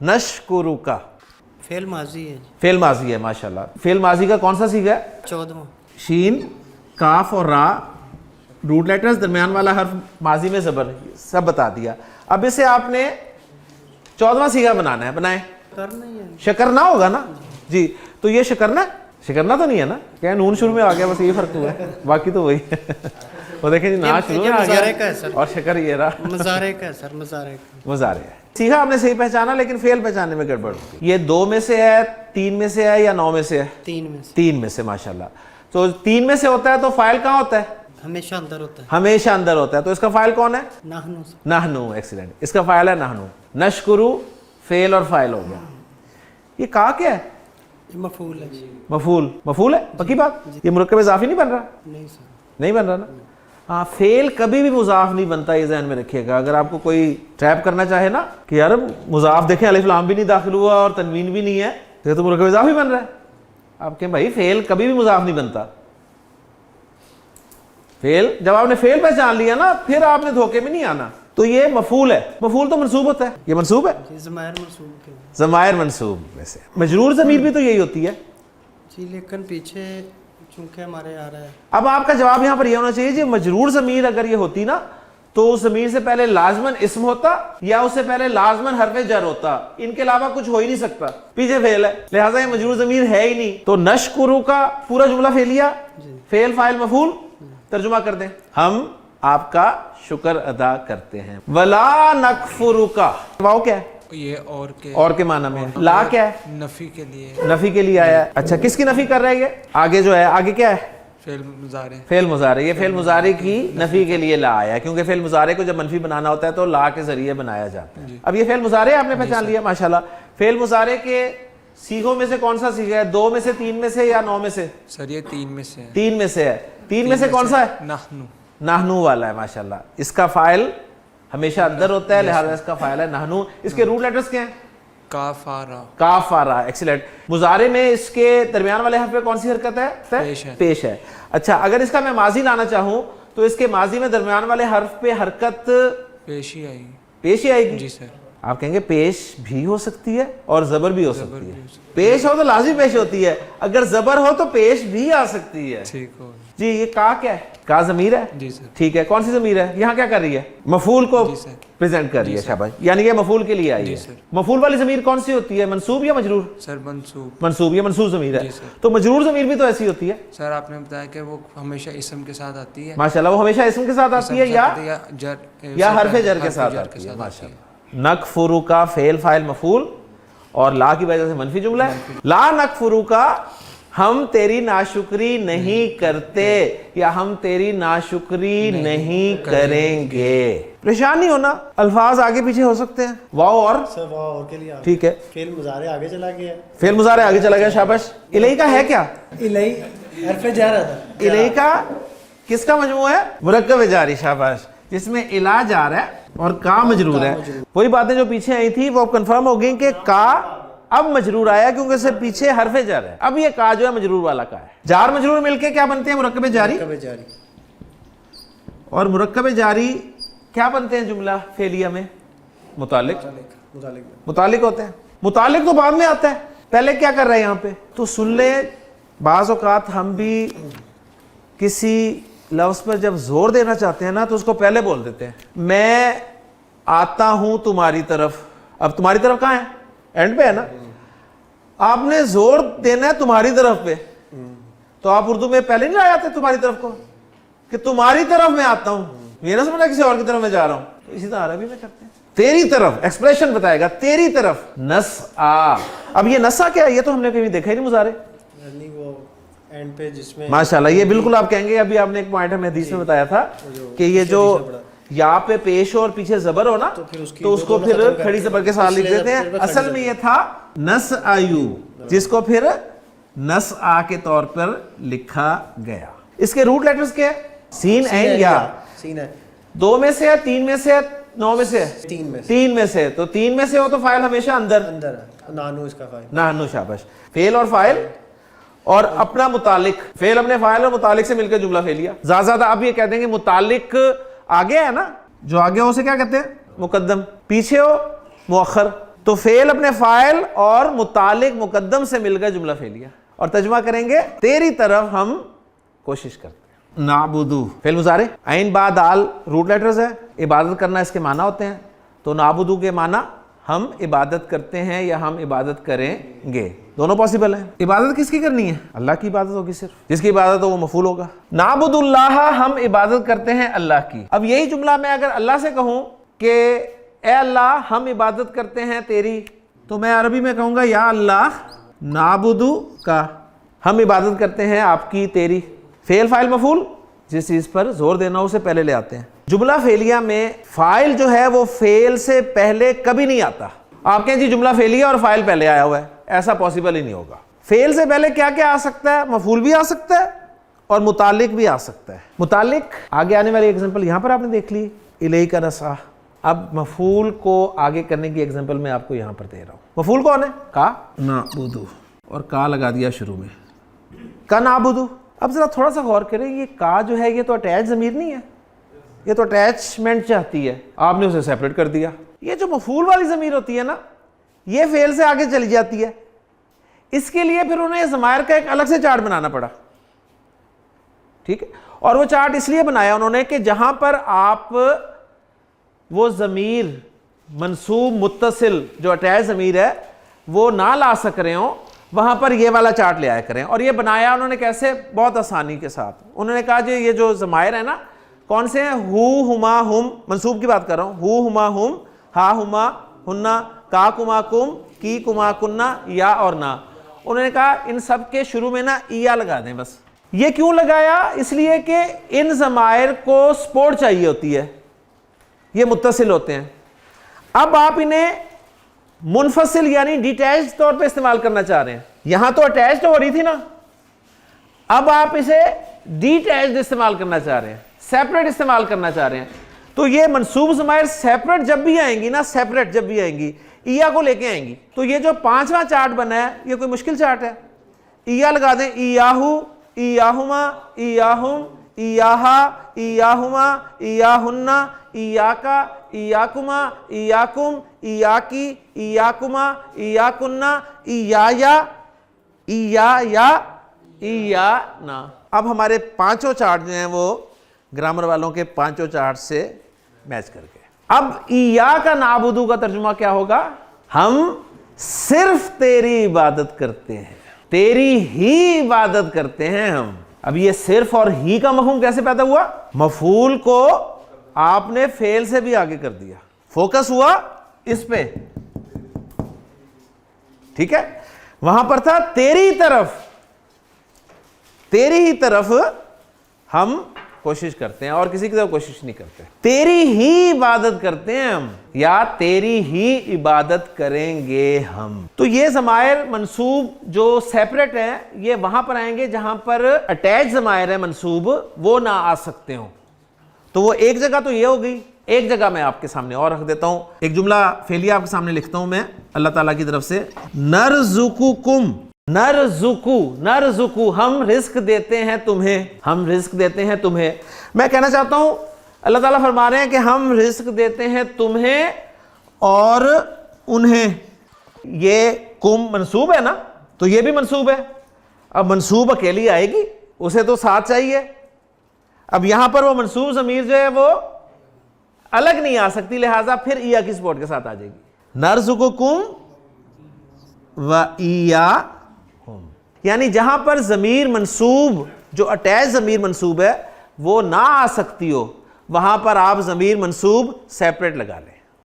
नशकुरुका fail माजी है। Fail माजी है, माशाल्लाह। फेल माजी का कौन सा सीगा है? 14वां। शीन, काफ और रा, रूट लेटर्स, दरमियान वाला हर्फ, माजी में ज़बर, सब बता दिया। अब इसे आपने 14वां सीगा बनाना है, बनाए। करना ही है। शकरना होगा ना जी, तो ये शकरना, शकरना तो नहीं है ना, क्या नून शुरू में आ गया, बस ये फर्क हुआ है, बाकी तो वही वो देखें जी, ना शुरू में आ गया और शकर ये रहा मज़ारे का है सर, मज़ारे का। मज़ारे है। सीखा आपने, सही पहचाना, लेकिन फेल पहचानने में गड़बड़ होती है। ये 2 में से है, 3 में से है या 9 में से है? 3 में से। 3 में से, माशाल्लाह। तो 3 में से होता है तो फाइल कहाँ होता है? हमेशा अंदर होता है। हमेशा अंदर होता है। तो इसका फाइल कौन है? नाहनु। नाहनु, एक्सीलेंट। इसका फाइल है नाहनु। नशकुरु फेल और फाइल हो गया। ये कहा क्या है? मफूल है। मफूल, मफूल है, पक्की बात। ये मुरक्कब इज़ाफ़ी नहीं बन रहा? नहीं सर, नहीं बन रहा ना। हाँ, फेल कभी भी मुज़ाफ नहीं बनता, ये ज़हन में रखिएगा। अगर आपको कोई ट्रैप करना चाहे ना कि यार मुज़ाफ देखें, अलिफ लाम भी नहीं दाखिल हुआ और तनवीन भी नहीं है, तो मुरक्कब इज़ाफ़ी बन रहा है। आप कहें भाई फेल कभी भी मुज़ाफ नहीं बनता। फेल, जब आपने फेल पहचान लिया ना, फिर आपने धोखे में नहीं आना। तो ये मफूल है। मफूल तो मंसूब होता है, ये मंसूब है, ज़मायर मंसूब के। ज़मायर मंसूब में से। मजरूर ज़मीर भी तो यही होती है जी, लेकिन पीछे चूंकि हमारे आ रहा है। अब आपका जवाब यहाँ पर यह होना चाहिए जी, मजरूर ज़मीर अगर ये होती ना, तो उस ज़मीर से पहले लाजमन इस्म होता या उससे पहले लाजमन हरफ जर होता। इनके अलावा कुछ हो ही नहीं सकता। पीछे फेल है, लिहाजा ये मजरूर ज़मीर है ही नहीं। तो नशकुरु का पूरा जुमला फेलिया, फेल फाइल मफूल। तर्जुमा कर दें, हम आपका शुक्र अदा करते हैं। वला नकफुरु का वाओ क्या है? ये और के माना में है। ला क्या है? नफी के लिए, नफी के लिए आया है। अच्छा, किसकी नफी कर रहा है ये? आगे जो है, आगे क्या है? फेल मुजारे। फेल मुजारे। ये फेल मुजारे की नफी के लिए ला आया है, क्योंकि फेल मुजारे को जब मनफी बनाना होता है तो ला के जरिए बनाया जाता है। अब ये फेल मुजारे आपने पहचान लिया, माशाल्लाह। फेल मुजारे के सीगों में से कौन सा सीगा है? 2 में से, 3 में से या 9 में से? सर ये 3 में से है। 3 में से है। 3 में से कौन सा है? नाहनु। नाहनु वाला है, माशाल्लाह। इसका फाइल हमेशा अंदर होता है, लिहाजा इसका फाइल है नाहनु। इसके रूट लेटर्स क्या हैं? काफारा। काफारा, एक्सीलेंट। मुजारे में इसके दरमियान वाले हर्फ पे कौन सी हरकत है? पेश है। पेश है। अच्छा, अगर इसका मैं माजी लाना चाहूं तो इसके माजी में दरमियान वाले हर्फ पे हरकत पेश ही आएगी। पेश ही आएगी जी सर। आप कहेंगे पेश भी हो सकती है और जबर भी हो सकती है। पेश हो तो लाजिम पेश होती है, अगर जबर हो तो पेश भी आ सकती है। ठीक हो जी। ये का क्या है? का जमीर है। जी सर। ठीक है, कौन सी जमीर है? यहाँ क्या कर रही है? मफूल को प्रेजेंट कर रही है, शाबाश। यानी ये मफूल के लिए आई है। मफूल वाली जमीर कौन सी होती है? मंसूब या मजरूर? सर मंसूब। मंसूब, ये मंसूब जमीर है। तो मजरूर जमीर भी तो ऐसी होती है। सर आपने बताया कि वो हमेशा इस्म के साथ आती है। माशाल्लाह, वो हमेशा इस्म के साथ आती है या हरफ जर के साथ आती है। माशाल्लाह। नकफुरु का फेल फाइल मफूल और ला की वजह से मनफी जुमला है। ला नकफुरु का हम तेरी नाशुक्री नहीं करते या हम तेरी नाशुक्री नहीं करेंगे। परेशान नहीं होना, अल्फाज आगे पीछे हो सकते हैं। वाओ और सर वाओ और के लिए ठीक है। फेल मुजारे आगे चला गया। फेल मुजारे आगे चला गया, शाबाश। इलही का है क्या? इलही हरफ जा रहा था। इलही का किसका मजमू है? मुरक्कब जारी, शाबाश, जिसमें इला जा रहा है और का मजरूर है। वही बातें जो पीछे आई थी वो अब कंफर्म हो गई कि का अब मजरूर आया, क्योंकि इससे पीछे हरफे जर है। अब ये का जो है मजरूर वाला का है। जार मजरूर मिलके क्या बनते हैं? मुरक्कब जारी। और मुरक्कब जारी क्या बनते हैं जुमला फेलिया में? मुतालिक। मुतालिक होते हैं। मुतालिक तो बाद में आता है, पहले क्या कर रहे हैं यहाँ पे? तो सुन ले, बाज़ औक़ात हम भी किसी लफ्ज़ पर जब जोर देना चाहते हैं ना तो उसको पहले बोल देते हैं। मैं आता हूं तुम्हारी तरफ। अब तुम्हारी तरफ कहाँ है? एंड पे है ना। आपने जोर देना है तुम्हारी तरफ पे, तो आप उर्दू में पहले नहीं आते तुम्हारी तरफ को कि तुम्हारी तरफ मैं आता हूं। ये ना समझना किसी और की तरफ मैं जा रहा हूं। तो इसी तरह अरबी में करते हैं। तेरी तरफ, एक्सप्रेशन बताएगा तेरी तरफ। नसआ। अब ये नसा क्या है? ये तो हमने कभी देखा ही नहीं मुजारे। एंड पे जिसमें माशाल्लाह, ये बिल्कुल आप कहेंगे, अभी आपने एक पॉइंट हमें हदीस में बताया था कि ये जो यहाँ पे पेश हो और पीछे जबर हो ना, तो उसको फिर खड़ी जबर के साथ लिख देते हैं। असल में ये था नस आयु, जिसको फिर नस आ के तौर पर लिखा गया। इसके रूट लेटर्स क्या है? सीन एंड या। सीन है। 2 में से है, 3 में से है, 9 में से है? 3 में से। तो 3 में से हो तो फाइल हमेशा अंदर है। नानू इसका फाइल। नानू, शाबाश। फेल और फाइल और अपना मुतालिक। फेल अपने फाइल और मुतालिक से मिलकर जुमला फेलिया। ज्यादा अब ये कह देंगे मुतालिक आगे है ना, जो आगे हो उसे क्या कहते हैं? मुकद्दम। पीछे हो मुअख्खर। تو فعل اپنے فاعل اور متعلق مقدم سے مل گئے جملہ فعلیہ. اور ترجمہ کریں گے تیری طرف ہم کوشش کرتے ہیں. نعبدو فعل مضارع، عین با دال روٹ لیٹرز ہے، عبادت کرنا اس کے معنی ہوتے ہیں. تو نعبدو کے معنی ہم عبادت کرتے ہیں یا ہم عبادت کریں گے، دونوں پاسبل ہیں. عبادت کس کی کرنی ہے؟ اللہ کی عبادت ہوگی، صرف جس کی عبادت ہو وہ مفعول ہوگا. نعبد اللہ، ہم عبادت کرتے ہیں اللہ کی. اب یہی جملہ میں اگر اللہ سے کہوں کہ اے اللہ ہم عبادت کرتے ہیں تیری، تو میں عربی میں کہوں گا یا اللہ نعبدو کا، ہم عبادت کرتے ہیں آپ کی تیری. فعل فاعل مفعول، جس چیز پر زور دینا ہو اسے پہلے لے آتے ہیں. جملہ فعلیہ میں فاعل جو ہے وہ فعل سے پہلے کبھی نہیں آتا. آپ کہیں جی جملہ فعلیہ اور فاعل پہلے آیا ہوا ہے، ایسا پاسبل ہی نہیں ہوگا. فعل سے پہلے کیا کیا آ سکتا ہے؟ مفعول بھی آ سکتا ہے اور متعلق بھی آ سکتا ہے. متعلق آگے آنے والی ایگزامپل یہاں پر آپ نے دیکھ لی، الیک نسعی. اب مفعول کو آگے کرنے کی ایگزامپل میں آپ کو یہاں پر دے رہا ہوں. مفعول کون ہے؟ کا نعبدو، اور کا لگا دیا شروع میں، کا نعبدو. اب ذرا تھوڑا سا غور کریں، یہ کا جو ہے یہ تو اٹیچ ضمیر نہیں ہے، یہ تو اٹیچمنٹ چاہتی ہے، آپ نے اسے سیپریٹ کر دیا. یہ جو مفعول والی ضمیر ہوتی ہے نا، یہ فعل سے آگے چلی جاتی ہے. اس کے لیے پھر انہیں ضمائر کا ایک الگ سے چارٹ بنانا پڑا. ٹھیک ہے، اور وہ چارٹ اس لیے بنایا انہوں نے کہ جہاں پر آپ وہ ضمیر منصوب متصل جو اٹیچ ضمیر ہے وہ نہ لا سک رہے ہوں، وہاں پر یہ والا چارٹ لے آیا کریں. اور یہ بنایا انہوں نے کیسے؟ بہت آسانی کے ساتھ. انہوں نے کہا جی یہ جو ضمائر ہیں نا کون سے ہیں؟ ہو، ہما، ہم، منصوب کی بات کر رہا ہوں. ہو، ہما، ہم، ہا، ہما، ہننا، کا، کما، کم، کی، کما، کننا، یا اور نا. انہوں نے کہا ان سب کے شروع میں نا یا لگا دیں بس. یہ کیوں لگایا؟ اس لیے کہ ان ضمائر کو سپورٹ چاہیے ہوتی ہے، یہ متصل ہوتے ہیں. اب آپ انہیں منفصل یعنی ڈیٹیچڈ طور پہ استعمال کرنا چاہ رہے ہیں. یہاں تو اٹیچڈ ہو رہی تھی نا، اب آپ اسے ڈیٹیچڈ استعمال کرنا چاہ رہے ہیں، سیپریٹ استعمال کرنا چاہ رہے ہیں. تو یہ منصوب ضمائر سیپریٹ جب بھی آئیں گی نا، سیپریٹ جب بھی آئیں گی ایا کو لے کے آئیں گی. تو یہ جو پانچواں چارٹ بنا ہے یہ کوئی مشکل چارٹ ہے. ایا لگا دیں، ایاہو، ایاہما، ایاہم، ایاہا، ایاہما، ایاہنہ، ایاکا، ایاکما، ایاکم، ایاکی، ایاکما، ایاکنہ، ایایا، ایایا، ایانا. اب ہمارے پانچوں چارٹ جو ہیں وہ گرامر والوں کے پانچوں چارٹ سے میچ کر گئے. اب ایاک نعبدو کا ترجمہ کیا ہوگا؟ ہم صرف تیری عبادت کرتے ہیں، تیری ہی عبادت کرتے ہیں ہم. اب یہ صرف اور ہی کا مفہوم کیسے پیدا ہوا؟ مفعول کو آپ نے فعل سے بھی آگے کر دیا، فوکس ہوا اس پہ. ٹھیک ہے، وہاں پر تھا تیری طرف، تیری ہی طرف ہم کوشش کرتے ہیں اور کسی کی طرف کوشش نہیں کرتے. تیری ہی عبادت کرتے ہیں ہم، یا تیری ہی عبادت کریں گے ہم. تو یہ ضمائر منصوب جو سیپریٹ ہیں یہ وہاں پر آئیں گے جہاں پر اٹیچ ضمائر ہیں منصوب وہ نہ آ سکتے ہوں. تو وہ ایک جگہ تو یہ ہو گئی. ایک جگہ میں آپ کے سامنے اور رکھ دیتا ہوں، ایک جملہ فعلیہ آپ کے سامنے لکھتا ہوں میں اللہ تعالیٰ کی طرف سے. نرزقکم، نرزقو، نرزقو، ہم رزق دیتے ہیں تمہیں، ہم رزق دیتے ہیں تمہیں. میں کہنا چاہتا ہوں اللہ تعالیٰ فرما رہے ہیں کہ ہم رزق دیتے ہیں تمہیں اور انہیں. یہ کم منصوب ہے نا، تو یہ بھی منصوب ہے. اب منصوب اکیلی آئے گی، اسے تو ساتھ چاہیے. اب یہاں پر وہ منصوب ضمیر جو ہے وہ الگ نہیں آ سکتی، لہٰذا پھر ایا کی سپورٹ کے ساتھ آ جائے گی. نرزقکم و ایاہم، یعنی جہاں پر ضمیر منصوب جو اٹیچ ضمیر منصوب ہے وہ نہ آ سکتی ہو وہاں پر آپ ضمیر منصوب سیپریٹ لگا لیں.